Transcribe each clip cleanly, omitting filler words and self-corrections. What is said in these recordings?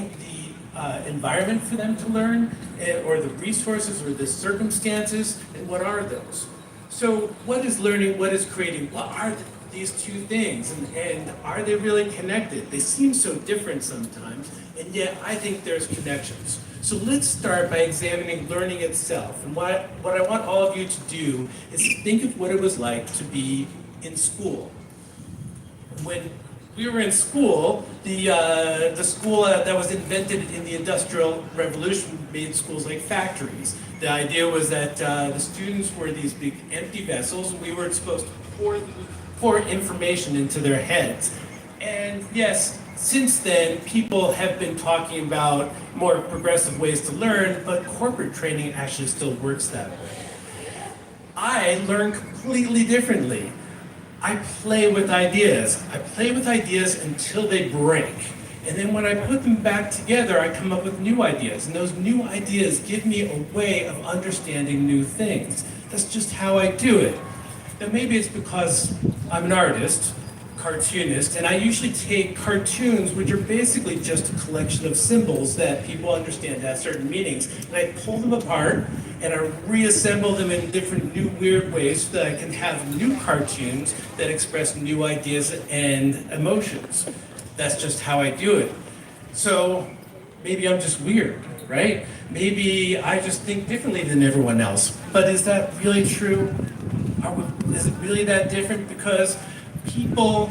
the environment for them to learn, or the resources, or the circumstances, and what are those? So what is learning, what is creating? What are these two things, and are they really connected? They seem so different sometimes, and yet I think there's connections. So let's start by examining learning itself. And what I want all of you to do is think of what it was like to be in school. When we were in school, the school that was invented in the Industrial Revolution made schools like factories. The idea was that the students were these big empty vessels, and we were supposed to pour information into their heads. And yes, since then, people have been talking about more progressive ways to learn, but corporate training actually still works that way. I learn completely differently. I play with ideas. I play with ideas until they break. And then when I put them back together, I come up with new ideas. And those new ideas give me a way of understanding new things. That's just how I do it. Now maybe it's because I'm an artist, cartoonist, and I usually take cartoons, which are basically just a collection of symbols that people understand have certain meanings, and I pull them apart and I reassemble them in different new weird ways so that I can have new cartoons that express new ideas and emotions. That's just how I do it. So maybe I'm just weird, right? Maybe I just think differently than everyone else. But is that really true? Is it really that different? Because people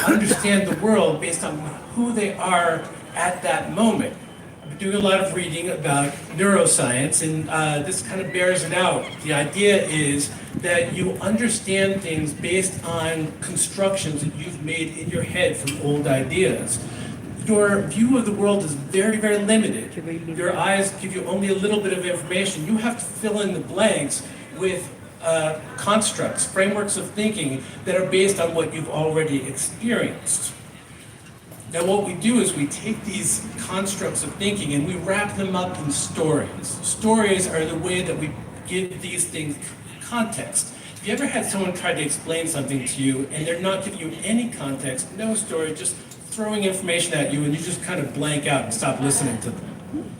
understand the world based on who they are at that moment. I've been doing a lot of reading about neuroscience, and this kind of bears it out. The idea is that you understand things based on constructions that you've made in your head from old ideas. Your view of the world is very, very limited. Your eyes give you only a little bit of information. You have to fill in the blanks with constructs, frameworks of thinking that are based on what you've already experienced. Now what we do is we take these constructs of thinking and we wrap them up in stories. Stories are the way that we give these things context. Have you ever had someone try to explain something to you and they're not giving you any context, no story, just throwing information at you, and you just kind of blank out and stop listening to them?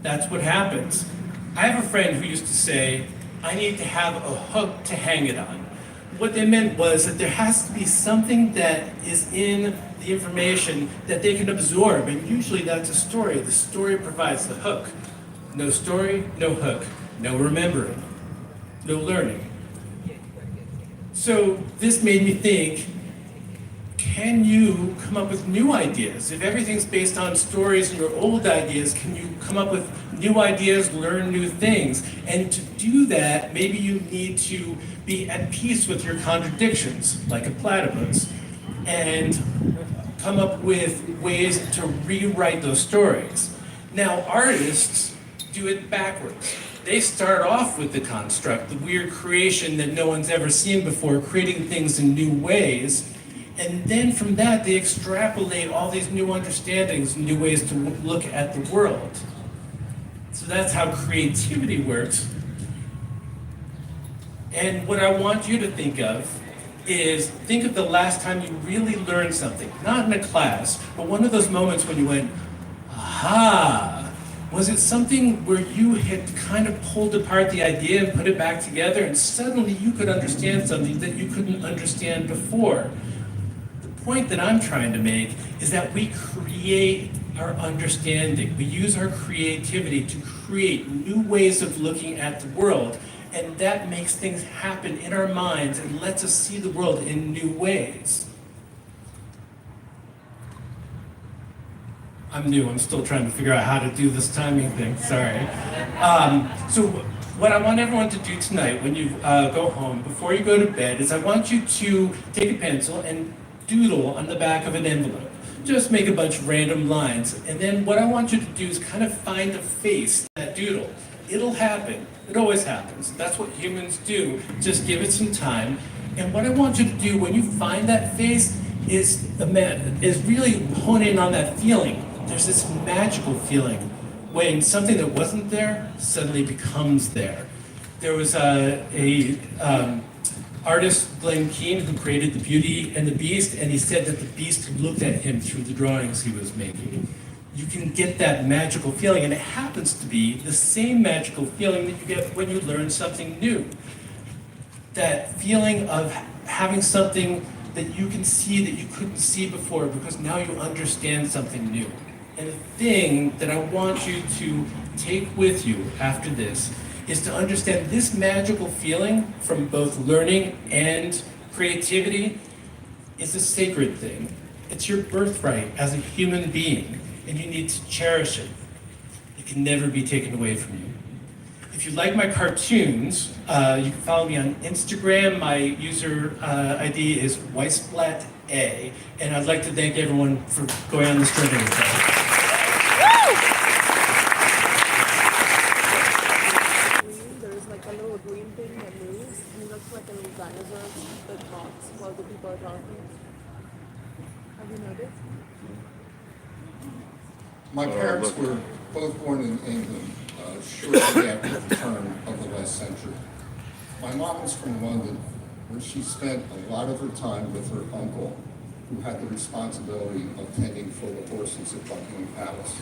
That's what happens. I have a friend who used to say, I need to have a hook to hang it on. What they meant was that there has to be something that is in the information that they can absorb, and usually that's a story. The story provides the hook. No story, no hook. No remembering. No learning. So this made me think, can you come up with new ideas? If everything's based on stories and your old ideas, can you come up with new ideas, learn new things? And to do that, maybe you need to be at peace with your contradictions, like a platypus, and come up with ways to rewrite those stories. Now, artists do it backwards. They start off with the construct, the weird creation that no one's ever seen before, creating things in new ways. And then from that, they extrapolate all these new understandings, new ways to look at the world. So that's how creativity works. And what I want you to think of is, think of the last time you really learned something. Not in a class, but one of those moments when you went, aha! Was it something where you had kind of pulled apart the idea and put it back together, and suddenly you could understand something that you couldn't understand before? The point that I'm trying to make is that we create our understanding. We use our creativity to create new ways of looking at the world, and that makes things happen in our minds and lets us see the world in new ways. I'm new, I'm still trying to figure out how to do this timing thing, sorry. So what I want everyone to do tonight when you go home, before you go to bed, is I want you to take a pencil and doodle on the back of an envelope. Just make a bunch of random lines. And then what I want you to do is kind of find a face, that doodle. It'll happen, it always happens. That's what humans do, just give it some time. And what I want you to do when you find that face is really hone in on that feeling. There's this magical feeling when something that wasn't there suddenly becomes there. There was a artist Glenn Keane, who created The Beauty and the Beast, and he said that the Beast looked at him through the drawings he was making. You can get that magical feeling, and it happens to be the same magical feeling that you get when you learn something new. That feeling of having something that you can see that you couldn't see before because now you understand something new. And the thing that I want you to take with you after this is to understand this magical feeling from both learning and creativity is a sacred thing. It's your birthright as a human being, and you need to cherish it. It can never be taken away from you. If you like my cartoons, you can follow me on Instagram. My user ID is Weissblatt A, and I'd like to thank everyone for going on this journey with us. There's like a little green thing that moves, and it looks like a little dinosaur that talks while the people are talking. Have you noticed? My parents were both born in England, shortly after the turn of the last century. My mom was from London, where she spent a lot of her time with her uncle, who had the responsibility of tending for the horses at Buckingham Palace.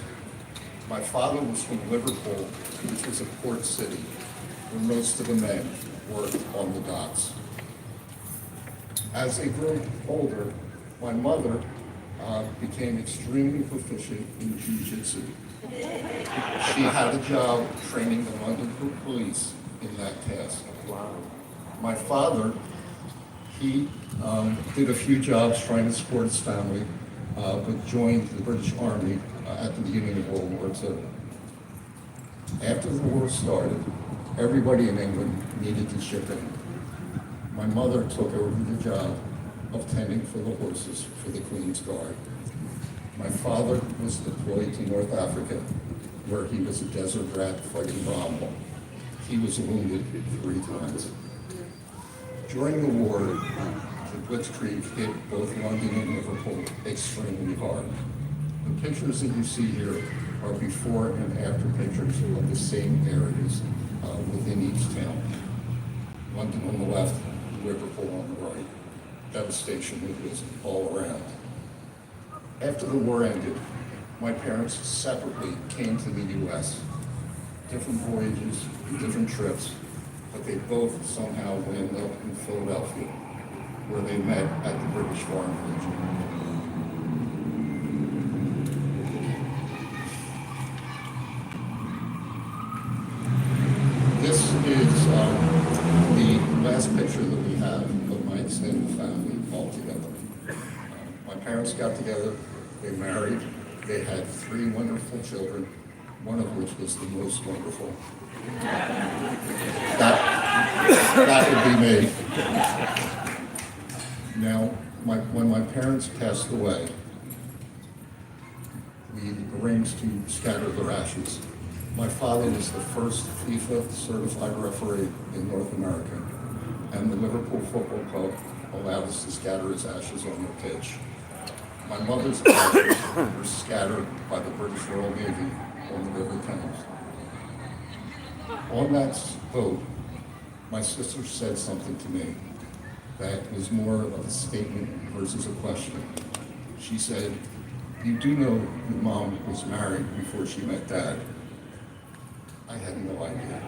My father was from Liverpool, which was a port city, where most of the men worked on the docks. As they grew older, my mother became extremely proficient in jiu-jitsu. She had a job training the London police in that task. Wow. My father, he did a few jobs trying to support his family, but joined the British Army at the beginning of World War II. After the war started, everybody in England needed to ship in. My mother took over the job of tending for the horses for the Queen's Guard. My father was deployed to North Africa, where he was a desert rat fighting Rommel. He was wounded 3 times. During the war, the Blitzkrieg hit both London and Liverpool extremely hard. The pictures that you see here are before and after pictures of the same areas within each town. London on the left, Liverpool on the right. Devastation was all around. After the war ended, my parents separately came to the U.S. Different voyages, different trips, but they both somehow landed up in Philadelphia, where they met at the British Foreign Legion. This is the last picture that we have of my extended family all together. My parents got together, they married, they had 3 wonderful children, one of which was the most wonderful. That would be me. Now, when my parents passed away, we arranged to scatter their ashes. My father was the first FIFA certified referee in North America, and the Liverpool Football Club allowed us to scatter his ashes on the pitch. My mother's ashes were scattered by the British Royal Navy on the River Thames. On that boat, my sister said something to me that was more of a statement versus a question. She said, "You do know your mom was married before she met Dad?" I had no idea.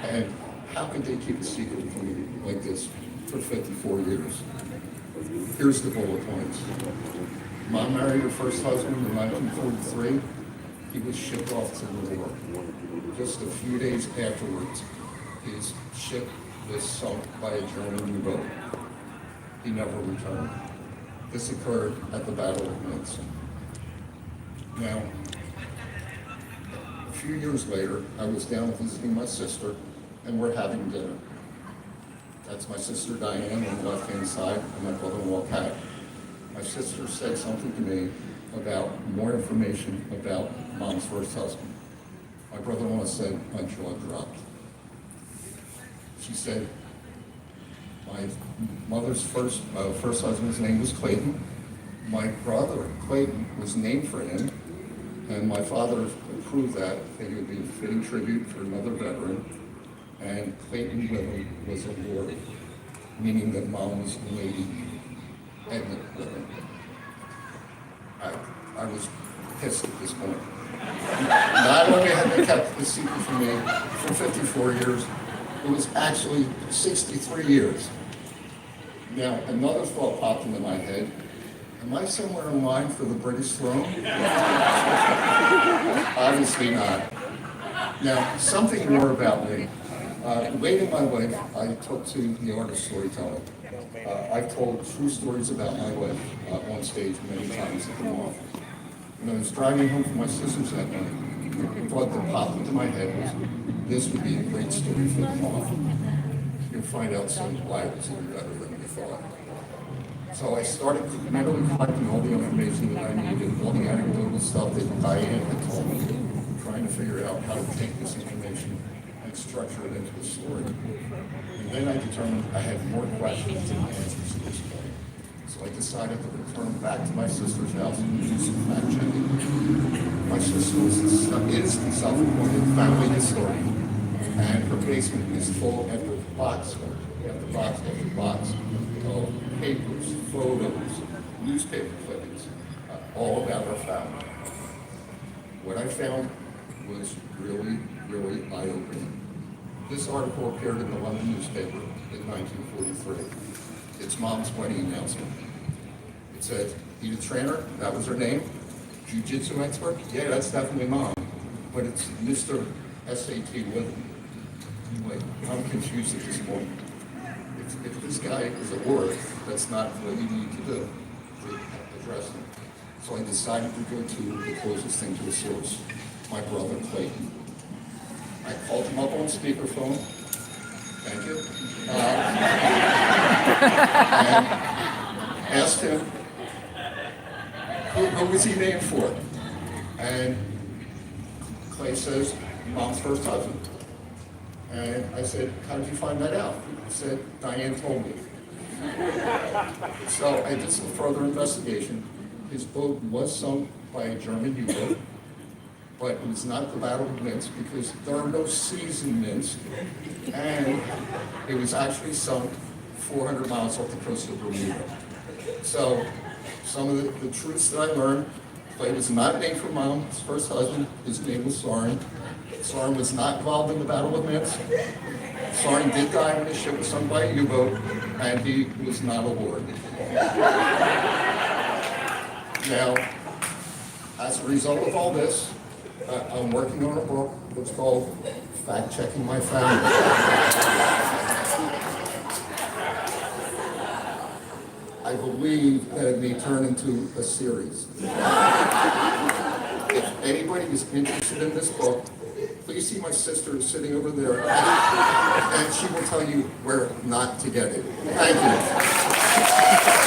And how could they keep a secret from me like this for 54 years? Here's the bullet points. Mom married her first husband in 1943. He was shipped off to the war. Just a few days afterwards, his ship was sunk by a German U-boat. He never returned. This occurred at the Battle of Minsk. Now, a few years later, I was down visiting my sister, and we're having dinner. That's my sister Diane on the left-hand side, and my brother-in-law Pat. My sister said something to me about more information about Mom's first husband. My brother-in-law said my jaw dropped. She said, my mother's first husband's name was Clayton. My brother, Clayton, was named for him, and my father approved that he would be a fitting tribute for another veteran, and Clayton Whittle was a lord. meaning that Mom was Lady Edna Whitman. I was pissed at this point. Not only had they kept the secret from me for 54 years, it was actually 63 years. Now, another thought popped into my head. Am I somewhere in line for the British throne? Obviously not. Now, something more about me. Late in my life, I took to the art of storytelling. I've told true stories about my life on stage many times at the mall. When I was driving home from my sister's that night, the thought that popped into my head was, this would be a great story for the mall. You'll find out soon why it was even better than we thought. So I started mentally collecting all the information that I needed, all the anecdotal stuff that Diane had told me, trying to figure out how to take this information and structure it into a story. And then I determined I had more questions than answers to this point. So I decided to return back to my sister's house and do some fact checking. My sister is the self-appointed family historian, and her basement is full after box after box after box of papers, photos, newspaper clippings, all about our family. What I found was really, really eye-opening. This article appeared in the London newspaper in 1943. It's Mom's wedding announcement. It said, Edith Trainer, that was her name. Jiu-jitsu expert? Yeah, that's definitely Mom. But it's Mr. S.A.T. Whitman. Anyway, I'm confused at this point. If this guy is a word, that's not what you need to do to address him. So I decided to go to the closest thing to a source, my brother Clayton. I called him up on speakerphone. Thank you. And asked him, who was he named for? And Clay says, Mom's first husband. And I said, how did you find that out? He said, Diane told me. So I did some further investigation. His boat was sunk by a German U-boat, but it was not the Battle of Minsk because there are no seas in Minsk, and it was actually sunk 400 miles off the coast of Bermuda. So some of the truths that I learned, Clay was not named for Mom's first husband. His name was Soren. Soren was not involved in the Battle of Minsk. Soren did die when his ship was sunk by a U-boat, and he was not a lord. Now, as a result of all this, I'm working on a book that's called Fact Checking My Family. I believe that it may turn into a series. If anybody is interested in this book, please see my sister sitting over there, and she will tell you where not to get it. Thank you.